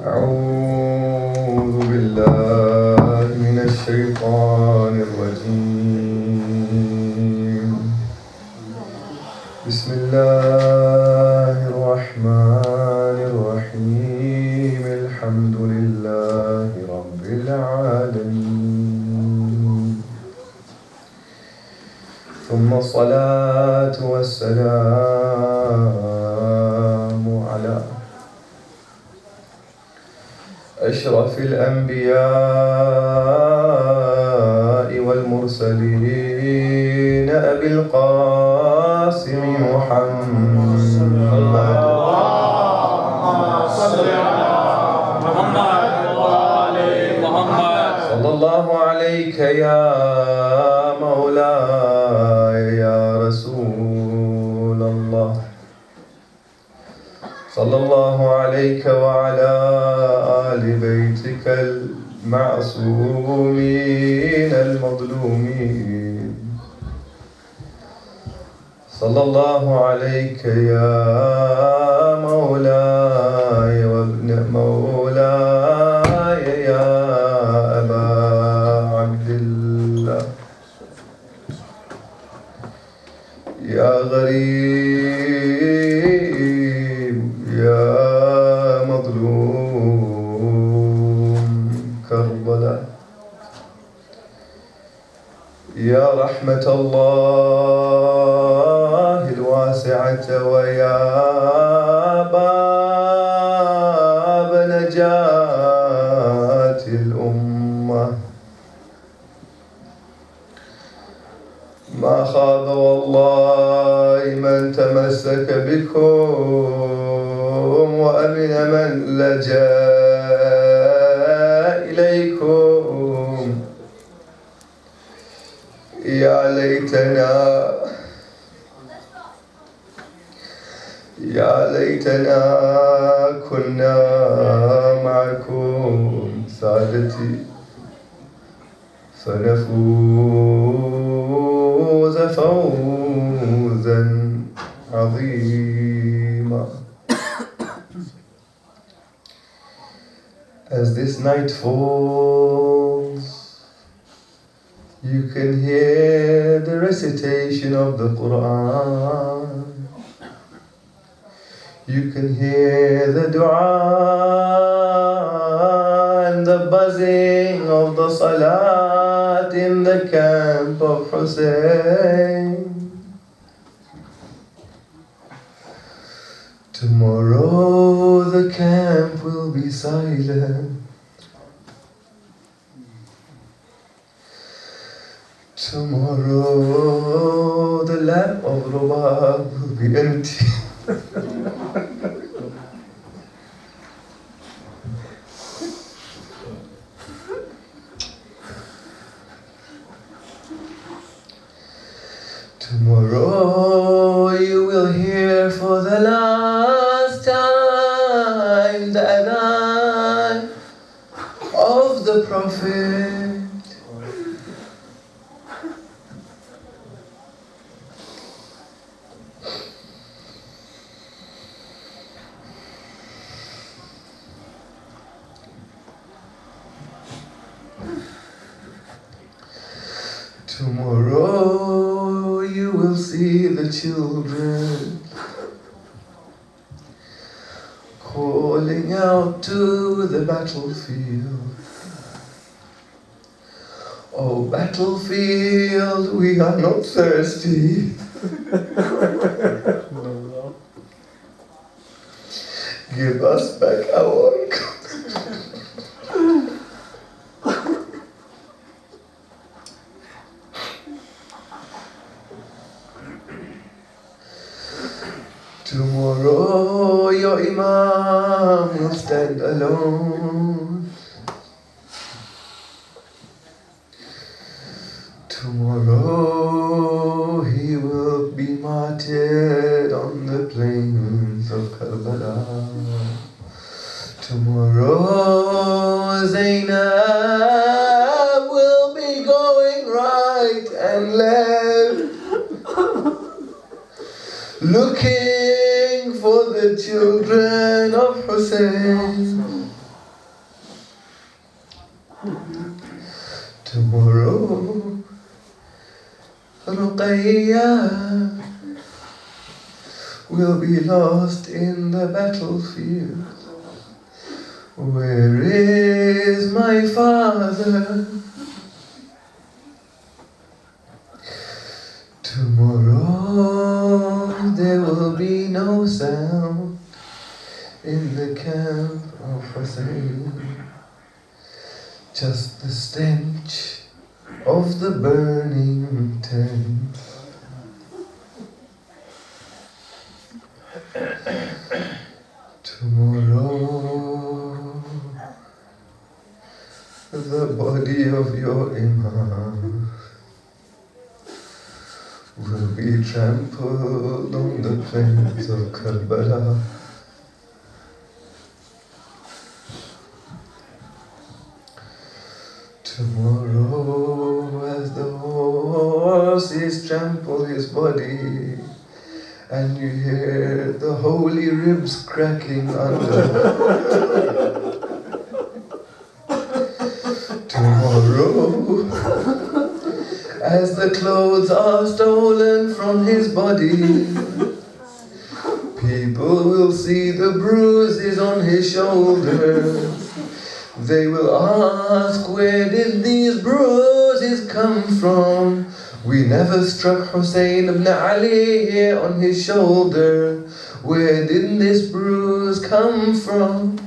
أعوذ بالله من الشيطان الرجيم. بسم الله الرحمن الرحيم. الحمد لله رب العالمين، ثم الصلاة والسلام على أشرف الأنبياء والمرسلين أبي القاسم محمد صلى الله عليك يا مولاي يا رسول الله. صلى الله عليك وعلى آل بيتك المعصومين المظلومين. صلى الله عليك يا مولاي وابن مولاي يا أبا عبد الله. يا غريب يا مظلوم كربلاء، يا رحمة الله الواسعة ويا باب نجاة الأمة. ما خاب والله من تمسك بكم وأمن من لجأ إليكم. يا ليتنا كنا معكم سادتي فنفوز فوزا عظيما. As this night falls, you can hear the recitation of the Quran. You can hear the dua and the buzzing of the salat in the camp of Hussein. Tomorrow the camp will be silent. Tomorrow the lamp of Ruba will be empty. Tomorrow you will hear for the last time the adhan of the Prophet. Tomorrow you will see the children calling out to the battlefield. Oh battlefield, we are not thirsty. Give us back our Tomorrow your Imam will stand alone. Tomorrow he will be martyred on the plains of Karbala. Tomorrow Zainab will be going right and left, looking for the children of Hussein. Tomorrow, Ruqayya will be lost in the battlefield. Where is my father? Tomorrow there will be no sound in the camp of Hussein, just the stench of the burning tent. Tomorrow the body of your Imam will be trampled on the plains of Karbala. Tomorrow, as the horses trample his body, and you hear the holy ribs cracking under. Tomorrow, as the clothes are stolen from his body, people will see the bruises on his shoulders. They will ask, where did these bruises come from? We never struck Hussein ibn Ali here on his shoulder. Where did this bruise come from?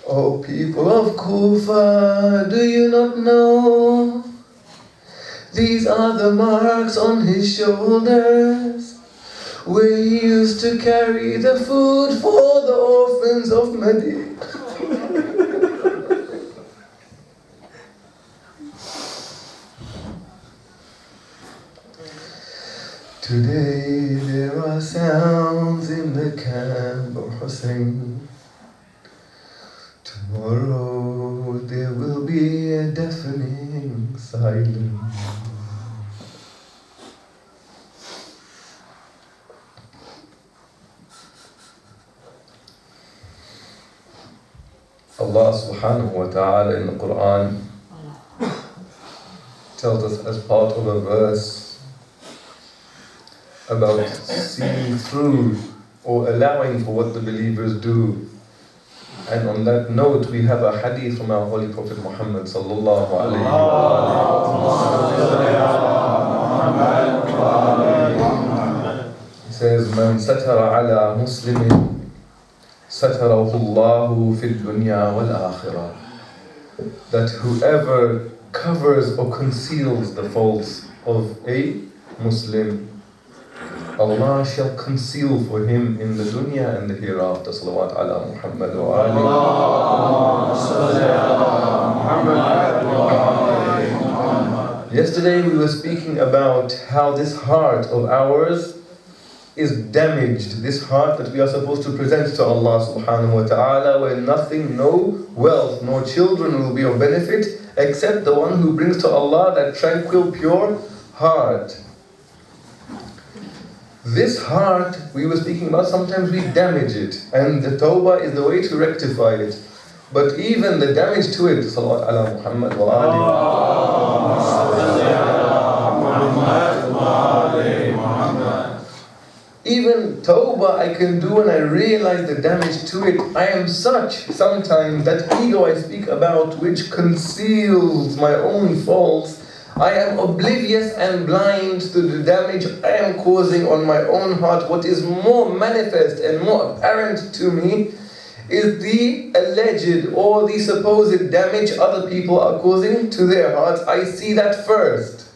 Oh, people of Kufa, do you not know? These are the marks on his shoulders, where he used to carry the food for the orphans of Medina. Today there are sounds in the camp of Hussein. Tomorrow there will be a deafening silence. Allah subhanahu wa ta'ala in the Quran tells us as part of a verse about seeing through or allowing for what the believers do. And on that note, we have a hadith from our Holy Prophet Muhammad sallallahu alayhi wa sallam. He says, Man satara ala muslimin satarahu Allahu fid dunya wal akhirah. That whoever covers or conceals the faults of a Muslim, Allah shall conceal for him in the dunya and the hereafter. Salawat ala Muhammad wa ali. Yesterday we were speaking about how this heart of ours is damaged. This heart that we are supposed to present to Allah subhanahu wa ta'ala, where nothing, no wealth, nor children will be of benefit except the one who brings to Allah that tranquil, pure heart. This heart we were speaking about, sometimes we damage it, and the tawbah is the way to rectify it. But even the damage to it, salawat ala Muhammad wa ali. Even tawbah I can do when I realize the damage to it. I am such sometimes that ego I speak about, which conceals my own faults. I am oblivious and blind to the damage I am causing on my own heart. What is more manifest and more apparent to me is the alleged or the supposed damage other people are causing to their hearts. I see that first.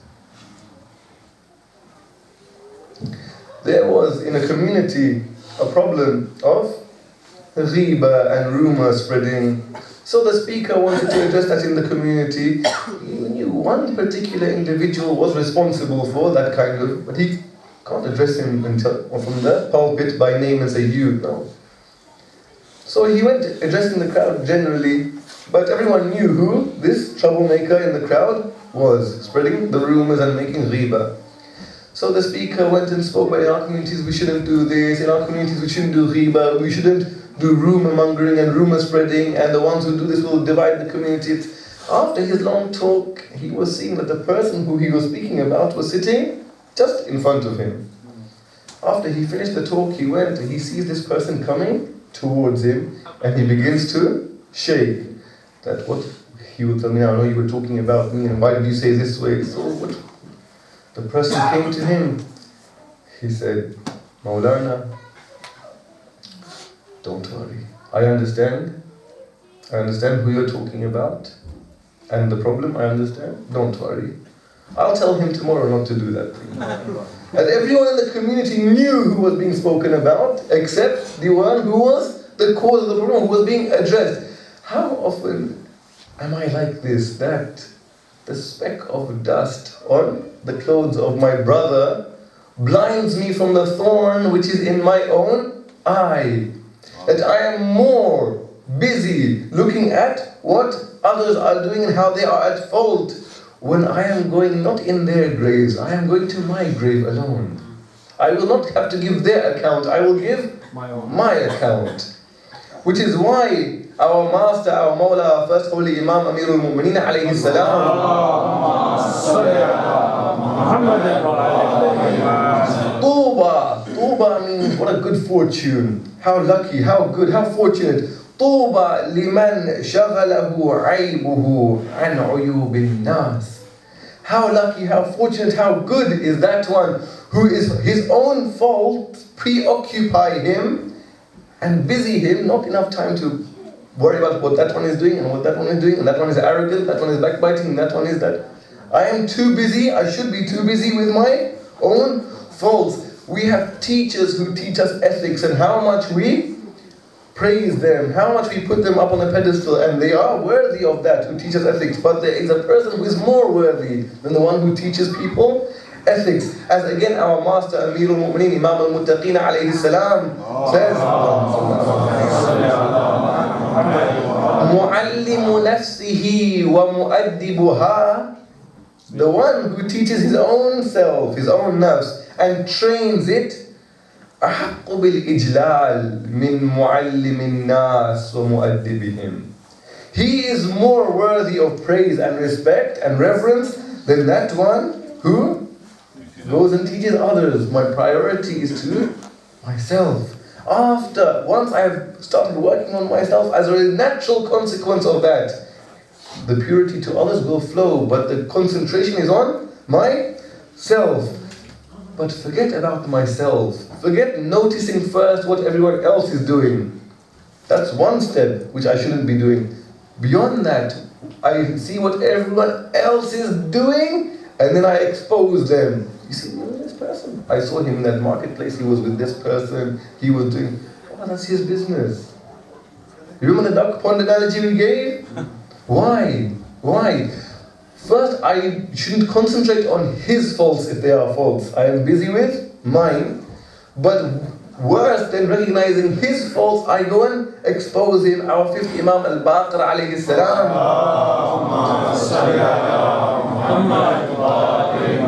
There was in a community a problem of ghiba and rumor spreading. So the speaker wanted to address that in the community. He knew one particular individual was responsible for that kind of, but he can't address him or from the pulpit by name and say, you know. So he went addressing the crowd generally, but everyone knew who this troublemaker in the crowd was, spreading the rumors and making ghiba. So the speaker went and spoke, but in our communities we shouldn't do this, in our communities we shouldn't do ghiba, we shouldn't do rumor mongering and rumor spreading, and the ones who do this will divide the community. After his long talk, he was seeing that the person who he was speaking about was sitting just in front of him. After he finished the talk, he went and he sees this person coming towards him, and he begins to shake. That what he would tell me, I know you were talking about me, and why did you say this way? So what? The person came to him. He said, Maulana, don't worry. I understand who you're talking about, and the problem I understand. Don't worry. I'll tell him tomorrow not to do that thing. And everyone in the community knew who was being spoken about, except the one who was the cause of the problem, who was being addressed. How often am I like this, that the speck of dust on the clothes of my brother blinds me from the thorn which is in my own eye? That I am more busy looking at what others are doing and how they are at fault, when I am going not in their graves, I am going to my grave alone. I will not have to give their account, I will give my account. Which is why our master, our Mawla, our first holy Imam, Amirul Mu'mineen alayhi salam, Tuba means what a good fortune, how lucky, how good, how fortunate. طوبى لمن شغله عيبه عن عيوب الناس. How lucky, how fortunate, how good is that one who is his own fault preoccupy him and busy him, not enough time to worry about what that one is doing and what that one is doing, and that one is arrogant, that one is backbiting, and that one is that. I am too busy, I should be too busy with my own faults. We have teachers who teach us ethics and how much we praise them, how much we put them up on a pedestal, and they are worthy of that, who teach us ethics. But there is a person who is more worthy than the one who teaches people ethics. As again our master Amirul Mu'mineen Imam al-Muttaqeen alayhi salam says, Mu'allimu nafsihi wa mu'addibuha, the one who teaches his own self, his own nafs, and trains it, أحق بالإجلال من معلم الناس ومؤدبهم. He is more worthy of praise and respect and reverence than that one who goes and teaches others. My priority is to myself. Once I have started working on myself, as a natural consequence of that, the purity to others will flow, but the concentration is on myself. But forget about myself. Forget noticing first what everyone else is doing. That's one step which I shouldn't be doing. Beyond that, I see what everyone else is doing, and then I expose them. You see, this person. I saw him in that marketplace, he was with this person, he was doing, that's his business. You remember the duck pond analogy we gave? Why? First, I shouldn't concentrate on his faults if they are faults. I am busy with mine. But worse than recognizing his faults, I go and expose him. Our fifth Imam al-Baqir alayhi salam.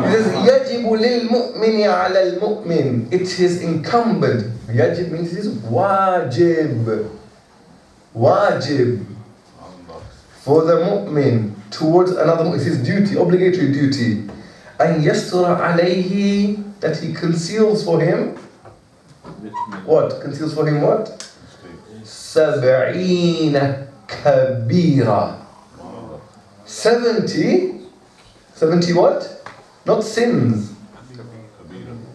He says, يَجِبُ لِلْمُؤْمِنِ عَلَى الْمُؤْمِنِ. It is incumbent. Yajib means it is wajib. Wajib. For the mu'min towards another mu'min. It is duty, obligatory duty. And yastura alayhi, that he conceals for him. What? Conceals for him what? 70 kabira. 70 what? Not sins.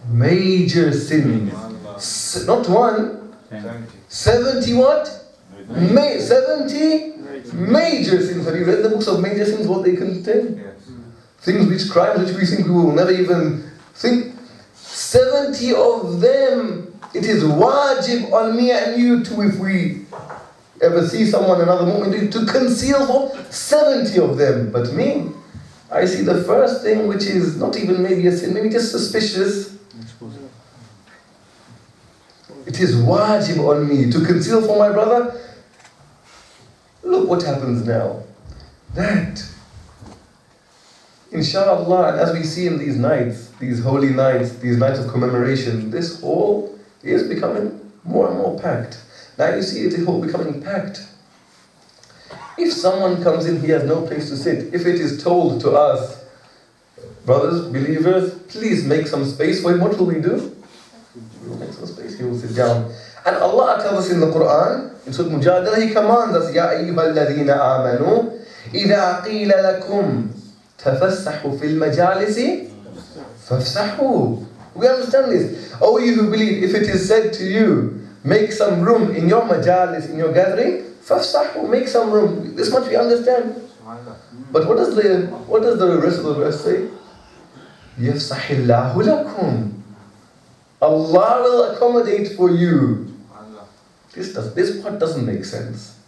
Major sins. Not one. 70 what? 70 major sins. Have you read the books of major sins, what they contain? Yes. Crimes which we think we will never even think. 70 of them. It is wajib on me and you too, if we ever see someone, another mu'min, to conceal for 70 of them. But me, I see the first thing which is not even maybe a sin, maybe just suspicious. It is wajib on me to conceal for my brother. Look what happens now. That, inshallah, and as we see in these nights, these holy nights, these nights of commemoration, this hall is becoming more and more packed. Now you see it is all becoming packed. If someone comes in, he has no place to sit. If it is told to us, brothers, believers, please make some space for him, what will we do? We will make some space, he will sit down. And Allah tells us in the Quran, in Surah Mujadala, He commands us, Ya ayyuha alladhina amanu, إِذَا قِيلَ لَكُمْ تَفَسَّحُوا فِي الْمَجَالِسِ فَافْسَحُوا. We understand this. Oh, you who believe, if it is said to you, make some room in your majalis, in your gathering, فَافْسَحُوا, make some room. This much we understand. But what does the rest of the verse say? يَفْسَحِ اللَّهُ لَكُمْ. Allah will accommodate for you. This part doesn't make sense.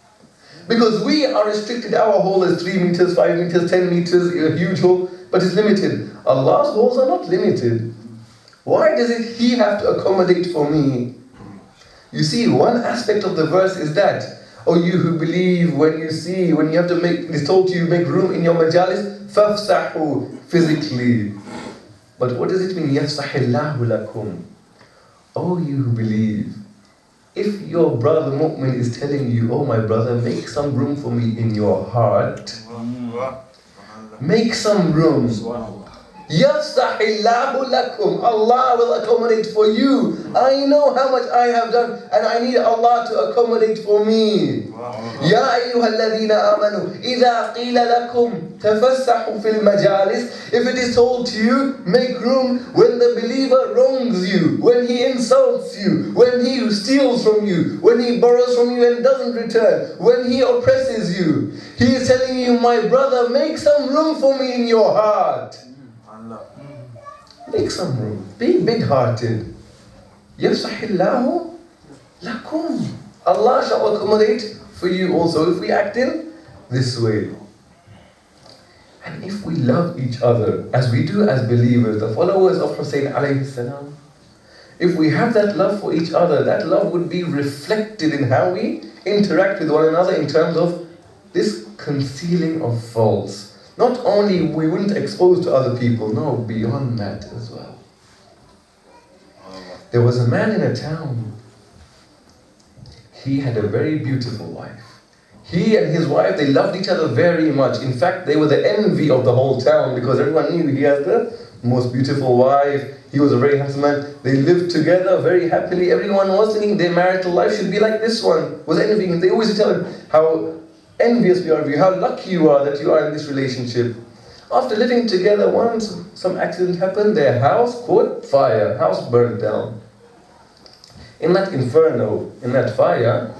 Because we are restricted, our hole is 3 meters, 5 meters, 10 meters, a huge hole, but it's limited. Allah's holes are not limited. Why does He have to accommodate for me? You see, one aspect of the verse is that, oh, you who believe, when you have to make, it's told you make room in your majalis, فَافْسَحُوا, physically. But what does it mean? يَفْسَحِ اللَّهُ لَكُمْ. Oh, you who believe, if your brother mu'min is telling you, oh my brother, make some room for me in your heart, make some room. يَفْسَحِ اللَّهُ لَكُمْ. Allah will accommodate for you. I know how much I have done and I need Allah to accommodate for me. يَا أَيُّهَا الَّذِينَ آمَنُوا إِذَا قِيلَ لَكُمْ تَفَسَّحُوا فِي الْمَجَالِسِ. If it is told to you, make room when the believer wrongs you, when he insults you, when he steals from you, when he borrows from you and doesn't return, when he oppresses you. He is telling you, my brother, make some room for me in your heart. Make some room. Be big-hearted. يَفْسَحِ اللَّهُ لَكُمْ. Allah shall accommodate for you also if we act in this way. And if we love each other as we do as believers, the followers of Hussein alayhi salam, if we have that love for each other, that love would be reflected in how we interact with one another in terms of this concealing of faults. Not only we wouldn't expose to other people, no, beyond that as well. There was a man in a town. He had a very beautiful wife. He and his wife, they loved each other very much. In fact, they were the envy of the whole town because everyone knew he had the most beautiful wife. He was a very handsome man. They lived together very happily. Everyone was thinking their marital life should be like this one. Was envying him. They always tell him how envious we are of you, how lucky you are that you are in this relationship. After living together, once some accident happened, their house caught fire, house burned down. In that inferno, in that fire,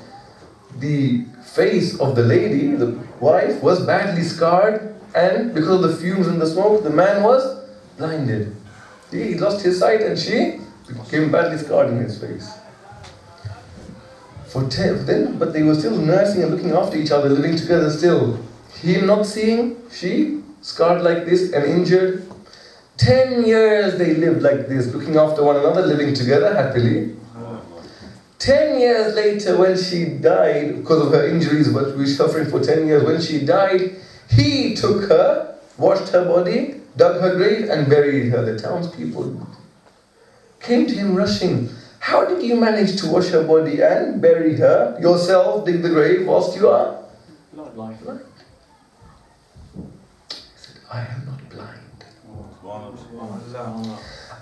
the face of the lady, the wife, was badly scarred, and because of the fumes and the smoke, the man was blinded. He lost his sight and she became badly scarred in his face. But they were still nursing and looking after each other, living together still. Him not seeing, she scarred like this and injured. 10 years they lived like this, looking after one another, living together happily. 10 years later, when she died, because of her injuries, but we were suffering for 10 years, when she died, he took her, washed her body, dug her grave and buried her. The townspeople came to him rushing. How did you manage to wash her body and bury her yourself, dig the grave whilst you are blind? He said, I am not blind.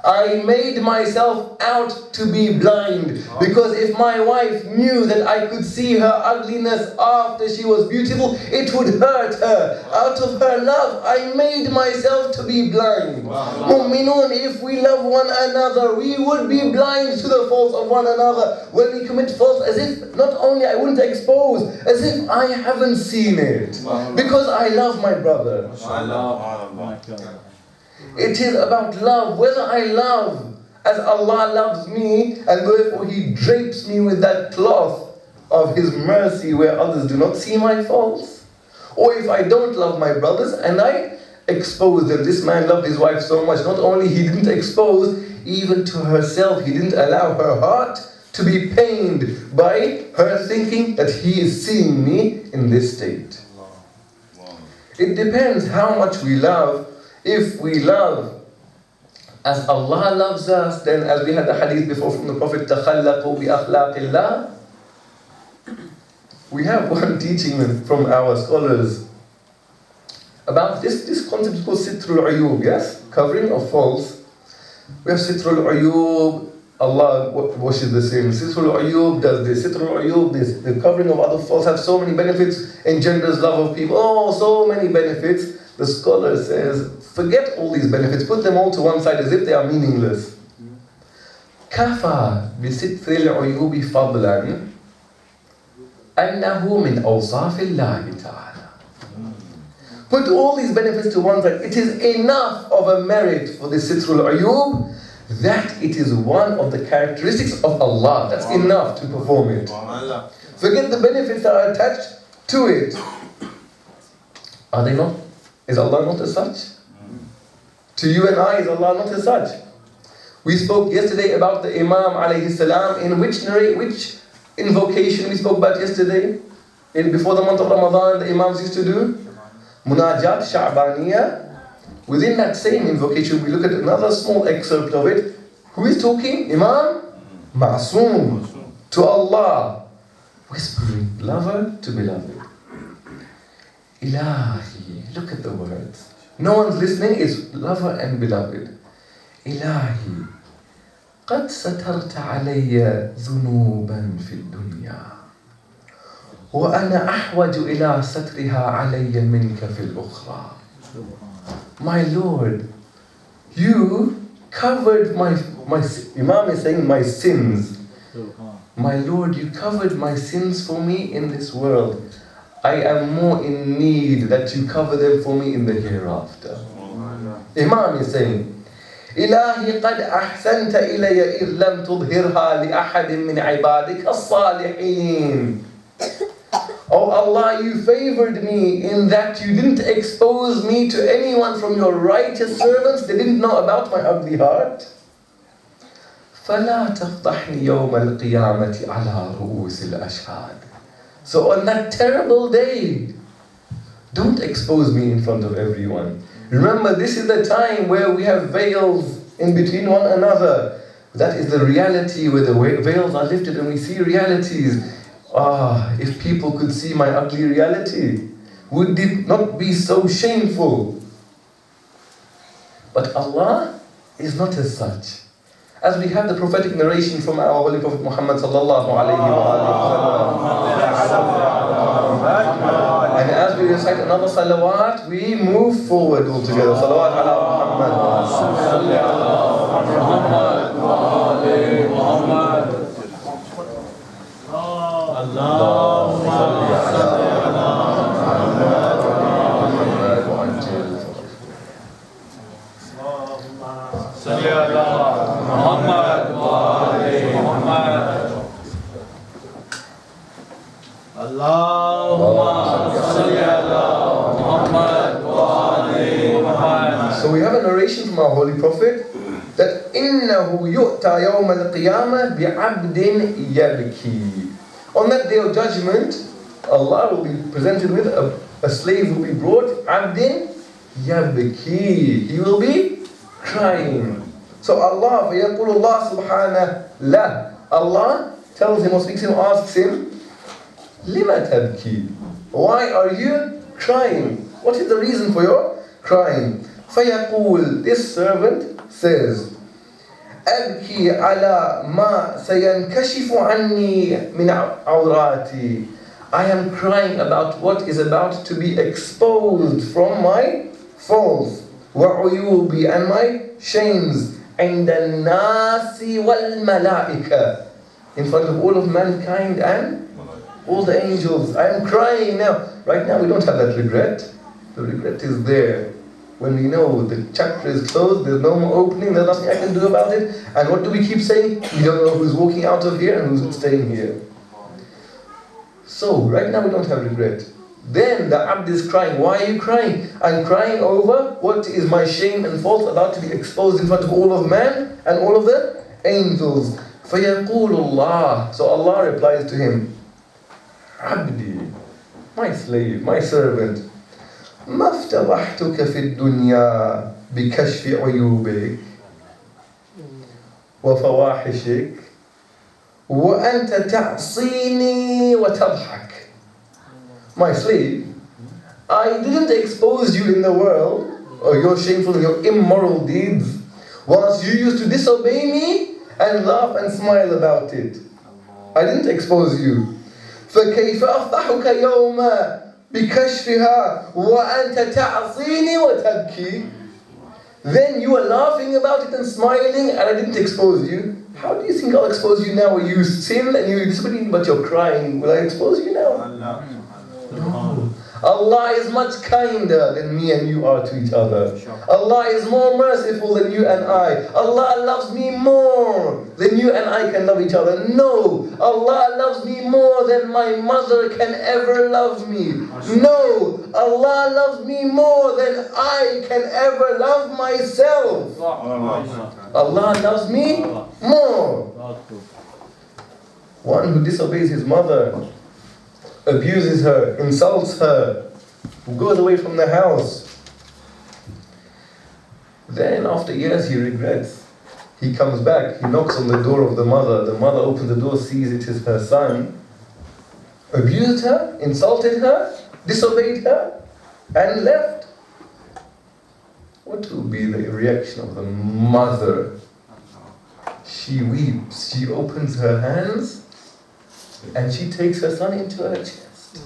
I made myself out to be blind because if my wife knew that I could see her ugliness after she was beautiful, it would hurt her. Out of her love, I made myself to be blind. Mu'minun, if we love one another, we would be blind to the faults of one another. When we commit faults, as if not only I wouldn't expose, as if I haven't seen it. Because I love my brother. It is about love, whether I love as Allah loves me and therefore He drapes me with that cloth of His mercy where others do not see my faults, or if I don't love my brothers and I expose them. This man loved his wife so much, not only he didn't expose, even to herself, he didn't allow her heart to be pained by her thinking that he is seeing me in this state. It depends how much we love. If we love as Allah loves us, then as we had the hadith before from the Prophet, تَخَلَّقُوا بِأَخْلَاقِ اللَّهِ. We have one teaching from our scholars about this concept called Sitrul Uyub, yes? Covering of faults. We have Sitrul Uyub, Allah washes the sins. Sitrul Uyub does this, Sitrul Uyub this. The covering of other faults have so many benefits, engenders love of people. Oh, so many benefits. The scholar says, forget all these benefits, put them all to one side as if they are meaningless. كفى بستر العيوب فضلا أنه من أوصاف الله تعالى. Put all these benefits to one side. It is enough of a merit for the Sitrul Uyub that it is one of the characteristics of Allah. That's enough to perform it. Forget the benefits that are attached to it. Are they not? Is Allah not as such? To you and I, is Allah not as such? We spoke yesterday about the Imam alayhi salam in which invocation we spoke about yesterday? Before the month of Ramadan, the Imams used to do Munajat Sha'baniyah. Within that same invocation, we look at another small excerpt of it. Who is talking? Imam Ma'soom to Allah, whispering, lover to beloved. Ilahi, look at the words. No one's listening, it's lover and beloved. Ilahi, قد سترت علي ذنوبا في الدنيا وأنا أحوج إلى سترها علي منك في الأخرى. My Lord, you covered my Imam is saying my sins. My Lord, you covered my sins for me in this world. I am more in need that you cover them for me in the hereafter. Imam is saying, إلهي قد أحسنت إلي إذ لم تظهرها لأحد من عبادك الصالحين. Oh Allah, you favored me in that you didn't expose me to anyone from your righteous servants. They didn't know about my ugly heart. فلا تفضحني يوم القيامة على رؤوس الأشهاد. So on that terrible day, don't expose me in front of everyone. Remember, this is the time where we have veils in between one another. That is the reality where the veils are lifted and we see realities. If people could see my ugly reality, would it not be so shameful? But Allah is not as such. As we have the prophetic narration from our Holy Prophet Muhammad sallallahu alayhi wa sallam. And as we recite another salawat, we move forward all together. Salawat ala Muhammad. So we have a narration from our Holy Prophet that إِنَّهُ يُؤْتَى يَوْمَ الْقِيَامَةِ بِعَبْدٍ يَبْكِي. On that day of judgment, Allah will be presented with a slave who will be brought, عَبْدٍ يَبْكِي. He will be crying. So Allah, فَيَقُولُ اللَّهُ سُبْحَانَهُ لَهُ. Allah tells him or speaks to him, asks him, لِمَ تَبْكِي? Why are you crying? What is the reason for your crying? فَيَقُول, this servant says, أَبْكِي عَلَى مَا سَيَنْكَشِفُ عَنِّي مِنْ عَوْرَاتِي. I am crying about what is about to be exposed from my faults, وَعُيُوبِي, and my shames, عِنْدَ النَّاسِ وَالْمَلَائِكَةِ, in front of all of mankind and all the angels. I am crying now. Right now we don't have that regret. The regret is there. When we know the chapter is closed, there's no more opening, there's nothing I can do about it. And what do we keep saying? We don't know who's walking out of here and who's staying here. So, right now we don't have regret. Then the abd is crying. Why are you crying? I'm crying over what is my shame and fault about to be exposed in front of all of man and all of the angels. فَيَقُولُ اللَّهُ. So Allah replies to him, Abdi, my slave, my servant, مَا افْتَضَحْتُكَ فِي الدُّنْيَا بِكَشْفِ عُيُوبِكَ وَفَوَاحِشِكَ وَأَنْتَ تَعْصِينِي وَتَضْحَكَ. my slave, I didn't expose you in the world, or your shameful and your immoral deeds, whilst you used to disobey me and laugh and smile about it. I didn't expose you. فَكَيْفَ أَفْضَحُكَ يَوْمًا بِكَشْفِهَا وَأَنْتَ تَعْصِينِي وَتَبْكِي. Then you are laughing about it and smiling, and I didn't expose you. How do you think I'll expose you now? You sin and you disobey, but you're crying. Will I expose you now? No. Allah is much kinder than me and you are to each other. Allah is more merciful than you and I. Allah loves me more than you and I can love each other. No, Allah loves me more than my mother can ever love me. No, Allah loves me more than I can ever love myself. Allah loves me more. One who disobeys his mother, abuses her, insults her, goes away from the house. Then after years he regrets. He comes back, he knocks on the door of the mother. The mother opens the door, sees it is her son. Abused her, insulted her, disobeyed her, and left. What will be the reaction of the mother? She weeps, she opens her hands, and she takes her son into her chest.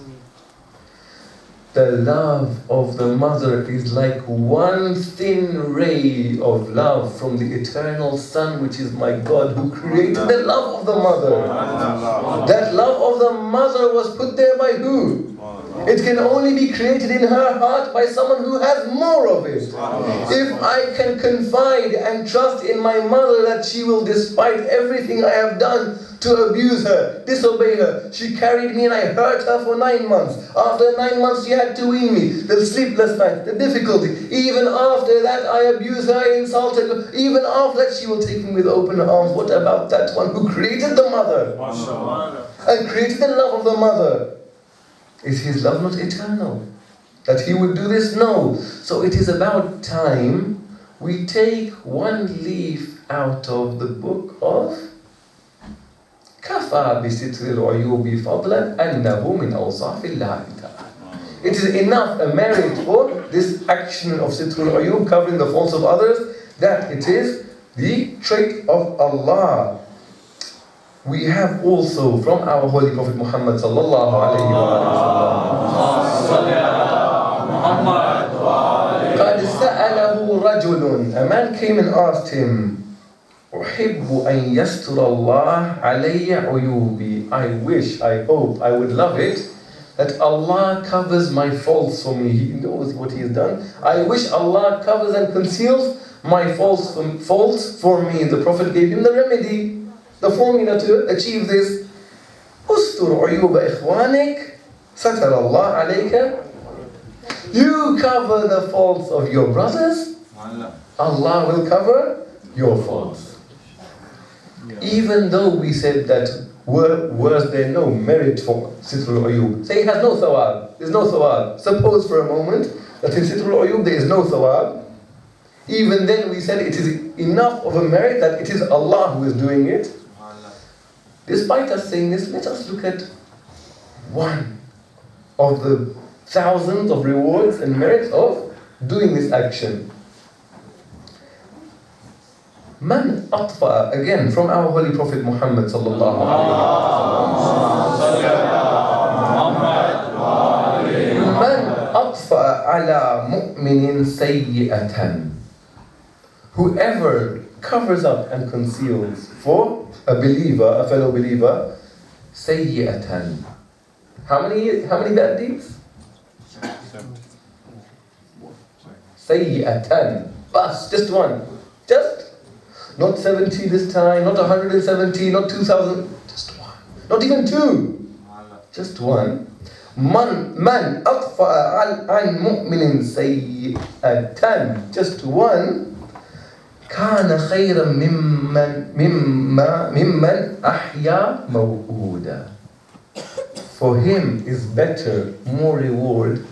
The love of the mother is like one thin ray of love from the eternal Son, which is my God, who created the love of the mother. That love of the mother was put there by who? It can only be created in her heart by someone who has more of it. If I can confide and trust in my mother that she will, despite everything I have done to abuse her, disobey her, she carried me and I hurt her for 9 months. After 9 months she had to wean me, the sleepless nights, the difficulty. Even after that I abuse her, I insult her. Even after that she will take me with open arms. What about that one who created the mother and created the love of the mother? Is his love not eternal? That he would do this? No. So it is about time we take one leaf out of the book of كَفَى بِسِتْرِ الْعُيُوبِ فَضْلًا أَنَّهُ مِنْ أَوْصَافِ اللَّهِ تَعَالَى. It is enough, a merit for this action of Sitrul Uyub, covering the faults of others, that it is the trait of Allah. We have also from our Holy Prophet Muhammad sallallahu alayhi wa sallam, قَدْ سَأَلَهُ رَجُلٌ. A man came and asked him, أُحِبُّ أَن يَسْتُرَ اللَّهُ عَلَيَّ عُيُوبِي. I wish, I hope, I would love it that Allah covers my faults for me. He knows what He has done. I wish Allah covers and conceals my faults for me. The Prophet gave him the remedy, the formula to achieve this. أُسْتُرْ عُيُوبَ إِخْوَانِكَ سَتَرَ اللَّهُ عَلَيْكَ. You cover the faults of your brothers, Allah will cover your faults. Even though we said that was there no merit for Sitrul Uyub, say it has no thawab, there's no thawab. Suppose for a moment that in Sitrul Uyub there is no thawab. Even then we said it is enough of a merit that it is Allah who is doing it. Despite us saying this, let us look at one of the thousands of rewards and merits of doing this action. Man atfa, again from our Holy Prophet Muhammad sallallahu alayhi wa sallam. Man atfa ala mu'minin sayyi'atan. Whoever covers up and conceals for a believer, a fellow believer, sayyi'atan. How many bad deeds? Sayyi'atan. Bas, just one. Just not 70 this time, not 170, not 2,000, just one. Not even two. Just one. Man atfa'a an mu'minin sayyi'atan. Just one. كان خيرا ممن أحيا موعودا. For him is better, more reward.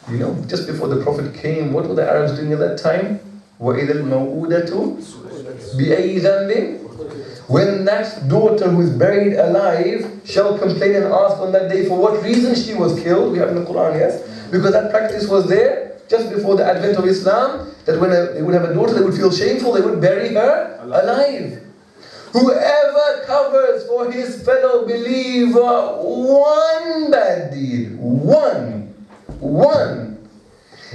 You know, just before the Prophet came, what were the Arabs doing at that time? وَإِذَا الْمَوْءُودَةُ بِأَيِّ ذَنْبٍ. When that daughter who is buried alive shall complain and ask on that day for what reason she was killed, we have in the Quran, yes? Because that practice was there just before the advent of Islam, that when they would have a daughter, they would feel shameful, they would bury her alive. Whoever covers for his fellow believer one bad deed, one,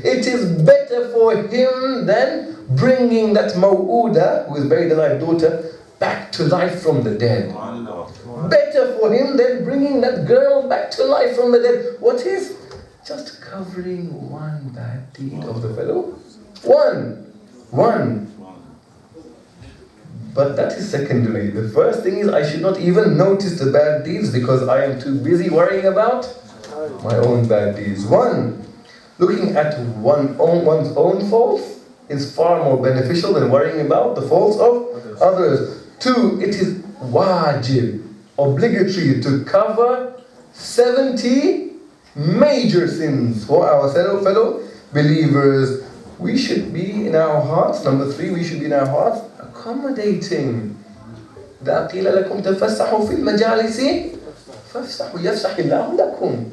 it is better for him than bringing that maw'uda, who is buried alive daughter, back to life from the dead. Better for him than bringing that girl back to life from the dead. What is? Just covering one bad deed of the fellow. One. But that is secondary. The first thing is I should not even notice the bad deeds because I am too busy worrying about my own bad deeds. Looking at one's own faults is far more beneficial than worrying about the faults of others. 2, it is wajib, obligatory to cover 70 major sins for our fellow believers. We should be in our hearts, number 3, we should be in our hearts accommodating. إذا قيل لكم تفسحوا في المجالس فافسحوا يفسح الله لكم.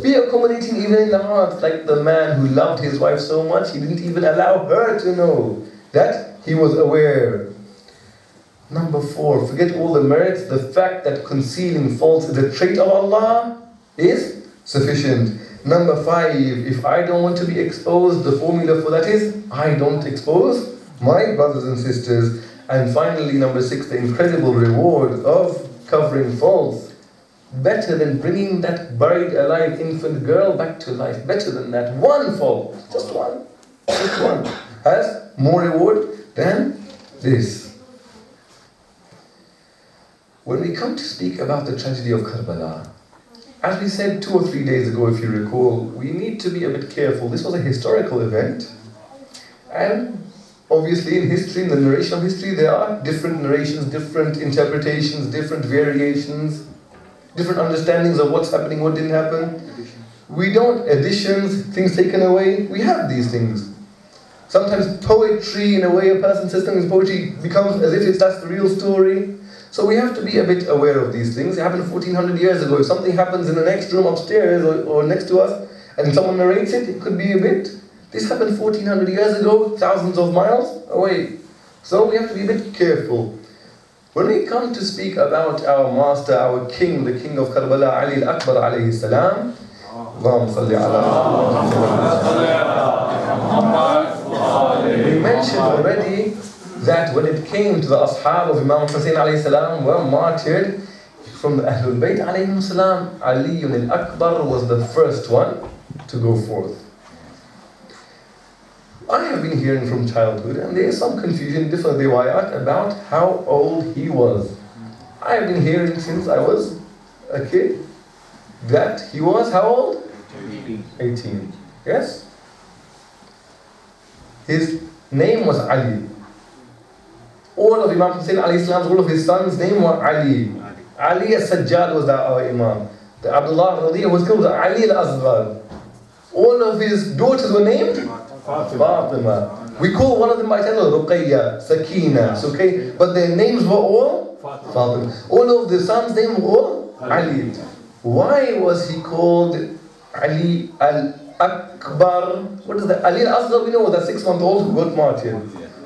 Be accommodating even in the heart, like the man who loved his wife so much, he didn't even allow her to know that he was aware. Number 4, forget all the merits, the fact that concealing faults is a trait of Allah is sufficient. Number 5, if I don't want to be exposed, the formula for that is, I don't expose my brothers and sisters. And finally, number 6, the incredible reward of covering faults. Better than bringing that buried alive infant girl back to life. Better than that. One fault, just one, has more reward than this. When we come to speak about the tragedy of Karbala, as we said 2 or 3 days ago, if you recall, we need to be a bit careful. This was a historical event, and obviously in history, in the narration of history, there are different narrations, different interpretations, different variations, different understandings of what's happening, what didn't happen. We don't, additions, things taken away, we have these things. Sometimes poetry, in a way, a person says something in poetry becomes as if that's the real story. So we have to be a bit aware of these things. It happened 1400 years ago. If something happens in the next room upstairs or next to us, and someone narrates it, it could be a bit. This happened 1400 years ago, thousands of miles away. So we have to be a bit careful. When we come to speak about our master, our king, the king of Karbala, Ali al-Akbar alayhi salam, we mentioned already that when it came to the ashab of Imam Hussein alayhi salam were martyred from the Ahlul Bayt alayhi salam, Ali al-Akbar was the first one to go forth. I have been hearing from childhood, and there is some confusion, different riwayat about how old he was. I have been hearing since I was a kid that he was how old? 18. Yes? His name was Ali. All of Imam Hussein alayhi salam, all of his sons' name were Ali. Ali as-Sajjad was our Imam. The Abdullah Radiyah was called Ali al-Asghar. All of his daughters were named Fatima. We call one of them by title Ruqayya, Sakina, okay? But their names were all Fatima. All of the sons' names were all Ali. Why was he called Ali al-Akbar? What is that? Ali al-Asghar, we know, that 6-month-old who got martyred.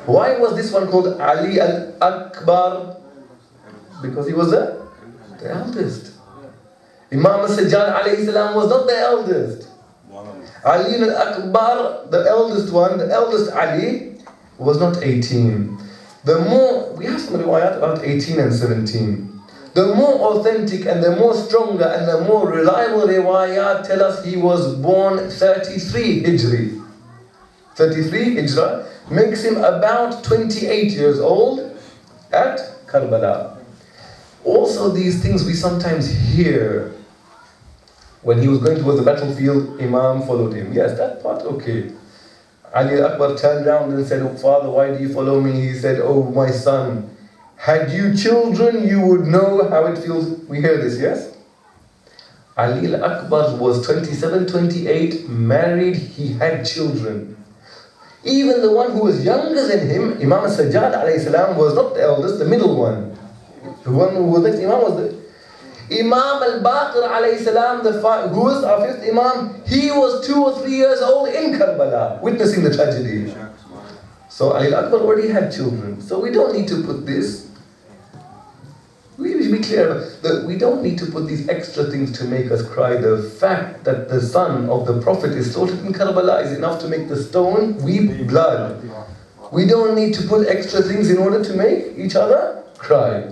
Why was this one called Ali al-Akbar? Because he was the eldest. Imam al-Sajjad alayhi salam was not the eldest. Ali al-Akbar, the eldest one, the eldest Ali, was not 18. We have some riwayat about 18 and 17. The more authentic and the more stronger and the more reliable riwayat tell us he was born 33 Hijri. 33 Hijra makes him about 28 years old at Karbala. Also these things we sometimes hear. When he was going towards the battlefield, Imam followed him. Yes, that part, okay. Ali al-Akbar turned around and said, "Oh, Father, why do you follow me?" He said, "Oh, my son, had you children, you would know how it feels." We hear this, yes? Ali al-Akbar was 27, 28, married, he had children. Even the one who was younger than him, Imam al-Sajjad alayhi salam, was not the eldest, the middle one. The one who was next Imam was the Imam al-Baqir alayhi salam, who was our fifth Imam. He was 2 or 3 years old in Karbala, witnessing the tragedy. So Ali al-Akbar already had children. So we don't need to put this. We should be clear that we don't need to put these extra things to make us cry. The fact that the son of the Prophet is slaughtered in Karbala is enough to make the stone weep blood. We don't need to put extra things in order to make each other cry.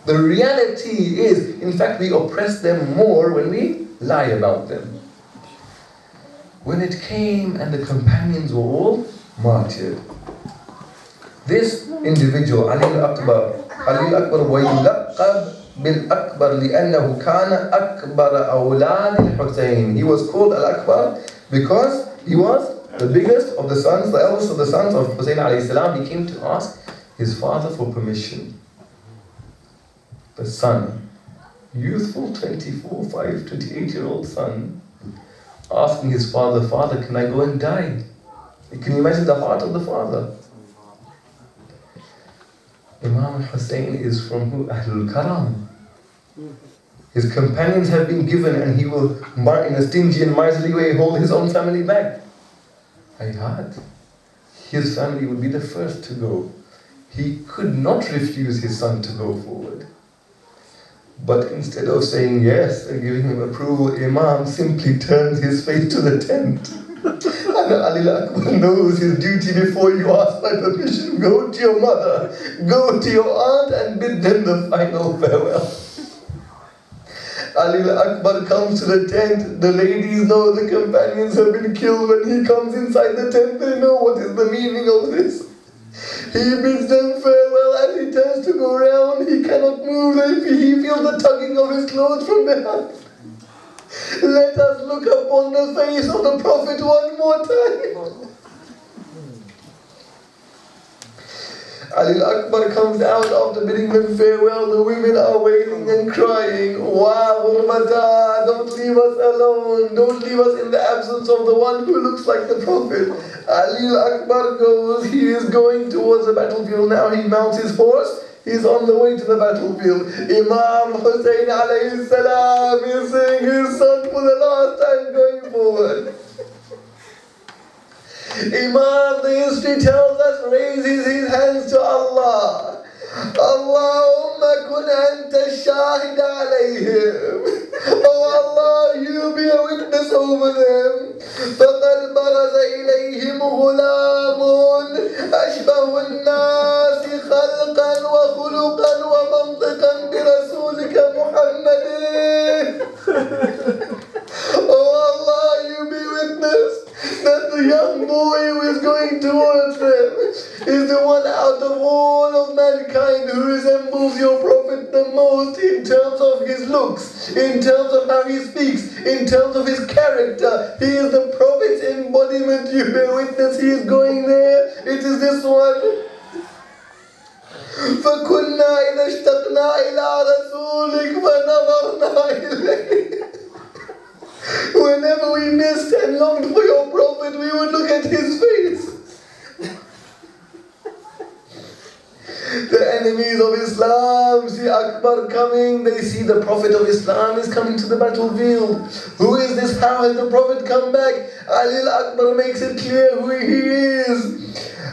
The reality is, in fact, we oppress them more when we lie about them. When it came and the companions were all martyred, this individual, Ali al-Akbar وَيُلَقَّبْ بِالْأَكْبَرِ لِأَنَّهُ كَانَ أَكْبَرَ أَوْلَادِ الْحُسَيْنِ. He was called al-Akbar because he was the biggest of the sons, the eldest of the sons of Hussein alayhi salam. He came to ask his father for permission. The son, youthful 28-year-old son, asking his father, "Father, can I go and die?" Can you imagine the heart of the father? Imam Hussein is from who? Ahlul Karam. His companions have been given, and he will, in a stingy and miserly way, hold his own family back. Hayat. His family would be the first to go. He could not refuse his son to go forward. But instead of saying yes and giving him approval, Imam simply turns his face to the tent. And Ali al-Akbar knows his duty. Before you ask my permission, go to your mother, go to your aunt and bid them the final farewell. Ali al-Akbar comes to the tent. The ladies know the companions have been killed. When he comes inside the tent, they know what is the meaning of this. He bids them farewell. As he turns to go round, he cannot move. He feels the tugging of his clothes from behind. Let us look upon the face of the Prophet one more time. Ali al-Akbar comes out after bidding them farewell. The women are wailing and crying, "Wa ghurmata, don't leave us alone. Don't leave us in the absence of the one who looks like the Prophet." Ali al-Akbar goes. He is going towards the battlefield now. He mounts his horse. He's on the way to the battlefield. Imam Hussein alayhi salam is seeing his son for the last time going forward. Imam, the history tells us, raises his hands to Allah. Allahumma kun anta shahid alayhim. Oh Allah, you be a witness over them. فَقَدْ بَرَزَ إِلَيْهِمْ غُلَامٌ أَشْبَهُ النَّاسِ خَلْقًا وَخُلُقًا وَمَنطِقًا بِرَسُولِكَ مُحَمَّدٍ. Oh Allah, you be witness that the young boy who is going towards them is the one out of all of mankind who resembles your Prophet the most in terms of his looks, in terms of how he speaks, in terms of his character. He is the Prophet's embodiment. You bear witness, he is going there. It is this one. فَكُنَّا إِذَا اشْتَقْنَا إِلَىٰ رَسُولِكَ فَنَظَرْنَا إِلَيْهِ. Whenever we missed and longed for your Prophet, we would look at his face. The enemies of Islam see Akbar coming. They see the Prophet of Islam is coming to the battlefield. Who is this? How has the Prophet come back? Ali al-Akbar makes it clear who he is.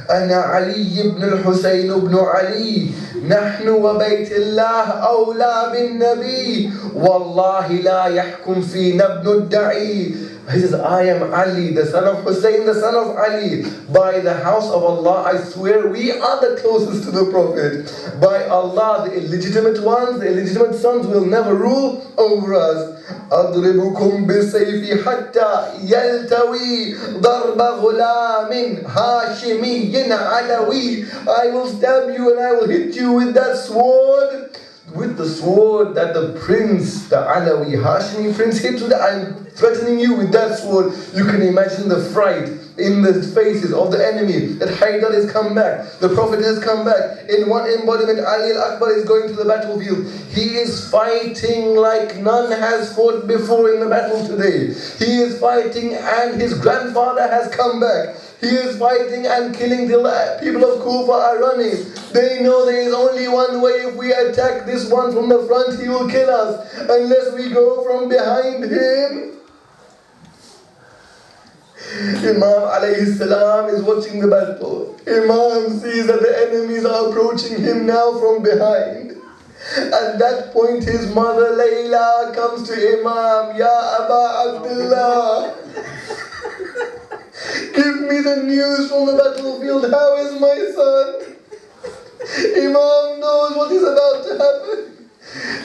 أنا علي بن الحسين بن علي نحن وبيت الله أولى بالنبي والله لا يحكم فينا ابن الدعي. He says, I am Ali, the son of Hussein, the son of Ali. By the house of Allah, I swear we are the closest to the Prophet. By Allah, the illegitimate ones, the illegitimate sons will never rule over us. أضربكم بالسيف حتى يلتوي ضرب غلام هاشمي علوي. I will stab you and I will hit you with that sword. With the sword that the prince, the Alawi Hashimi prince hit with. I'm threatening you with that sword. You can imagine the fright in the faces of the enemy that Haydar has come back, the Prophet has come back. In one embodiment, Ali al-Akbar is going to the battlefield. He is fighting like none has fought before in the battle today. He is fighting and his grandfather has come back. He is fighting and killing till the people of Kufa are running. They know there is only one way. If we attack this one from the front, he will kill us. Unless we go from behind him. Imam alayhi salam is watching the battle. Imam sees that the enemies are approaching him now from behind. At that point his mother Layla comes to Imam. Ya Aba Abdullah, give me the news from the battlefield. How is my son? Imam knows what is about to happen.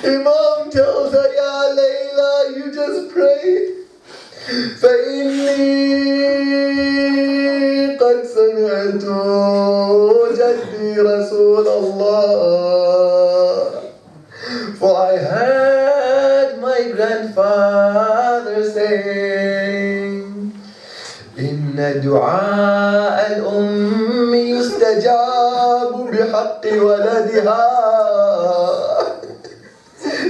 Imam tells her, Ya Layla, you just pray. فإني قد سمعت جدي رسول الله. For I heard my grandfather saying, إن دعاء الأم يستجاب بحق ولدها.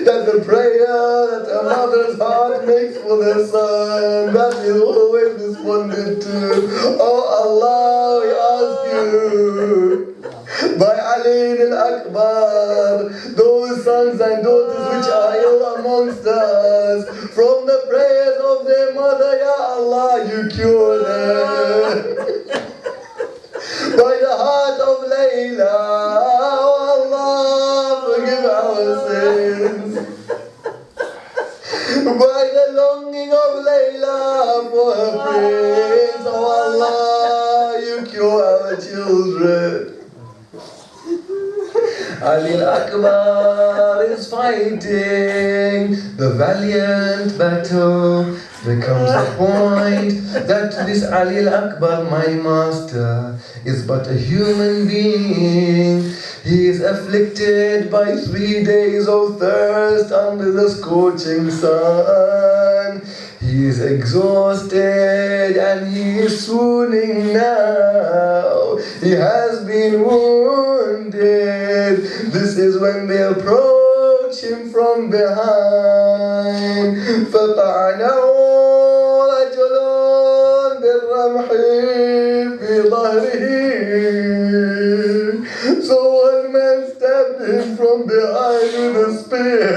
That the prayer that a mother's heart makes for their son, that is always responded to. Oh Allah, we ask you, by Ali al-Akbar, those sons and daughters which are ill amongst us, from the prayers of their mother, Ya Allah, you cure them. By the heart of Layla, oh Allah, forgive our sins. By the longing of Layla for her prince, oh Allah, you cure our children. Ali al-Akbar is fighting the valiant battle. There comes a point that this Ali al-Akbar, my master, is but a human being. He is afflicted by 3 days of thirst under the scorching sun. He is exhausted and he is swooning now. He has been wounded. This is when they approach him from behind. فَطَعَنَهُ رَجُلٌ بِالرَّمْحِ فِي ظَهْرِهِ. So one man stabbed him from behind with a spear.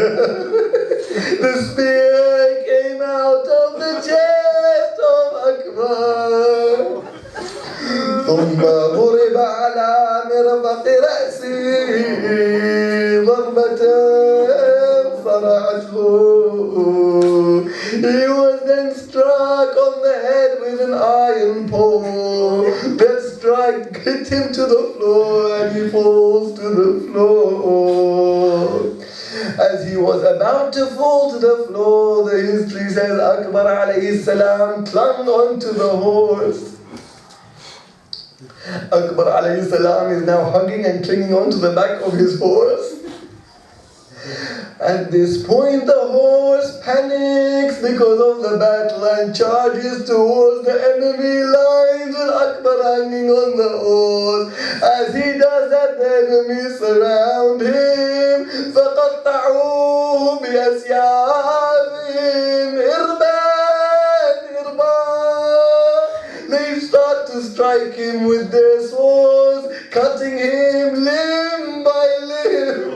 The spear came out of the chest of Akbar. ثم ضرب على مرفق رأسه ضربة صرعته. He was then struck on the head with an iron pole. That strike hit him to the floor and he falls to the floor. As he was about to fall to the floor, the history says Akbar alayhi salam clung onto the horse. Akbar alayhi salam is now hugging and clinging onto the back of his horse. At this point, the horse panics because of the battle and charges towards the enemy lines with Akbar hanging on the horse. As he does that, the enemies surround him. فَقَطَّعُوهُ بِأَسْيَافِهِمْ إِرْبَانٍ إِرْبَانٍ. They start to strike him with their swords, cutting him limb by limb.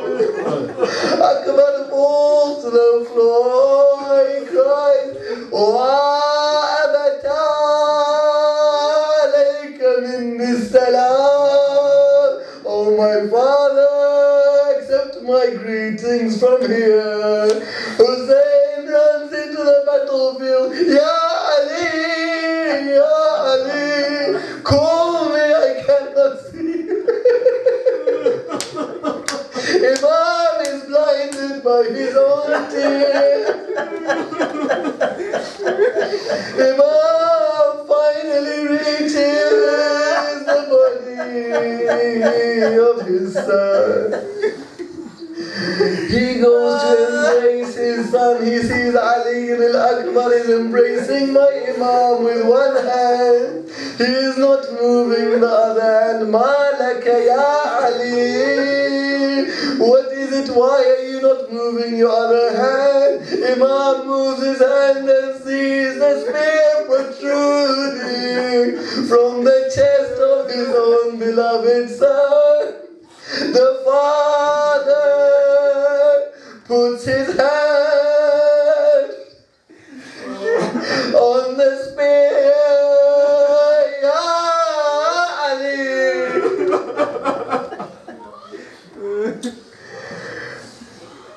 Akbar falls to the floor. He cries, "Wa abata alayka minni salam." Oh my father, accept my greetings from here. Hussein runs into the battlefield. Ya Ali, Ya Ali, call me, I cannot see. Imam is blinded by his own tears. Imam finally reaches the body of his son. He goes to embrace his son when he sees Ali al-Akbar is embracing my Imam with one hand, he is not moving the other hand. Malaka ya Ali, what is it? Why are you not moving your other hand? Imam moves his hand and sees the spear protruding from the chest of his own beloved son. The father puts his hand on the spear. Ya Ali.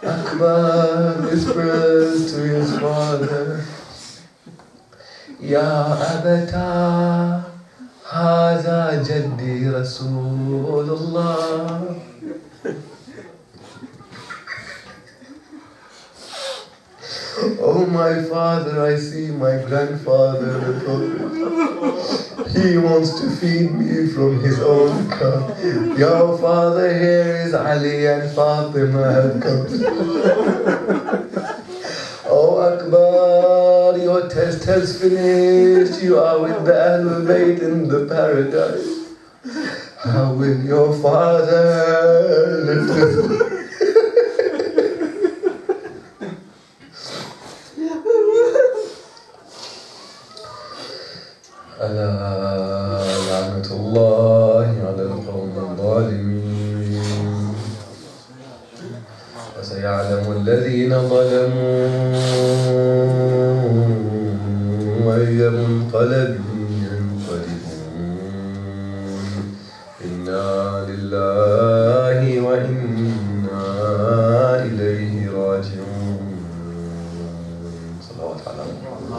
Akbar whispers to his father, Ya Abata, Haza Jaddi Rasulullah. Oh my father, I see my grandfather, the Prophet. He wants to feed me from his own cup. Your father, here is Ali and Fatima have come. Oh Akbar, your test has finished. You are with the Ahlul Bayt in the paradise. How will your father lift his voice? ألا لعنة الله على القوم الظالمين وسيعلم الذين ظلموا أي منقلب ينقلبون إنا لله وإنا إليه راجعون صلوات على محمد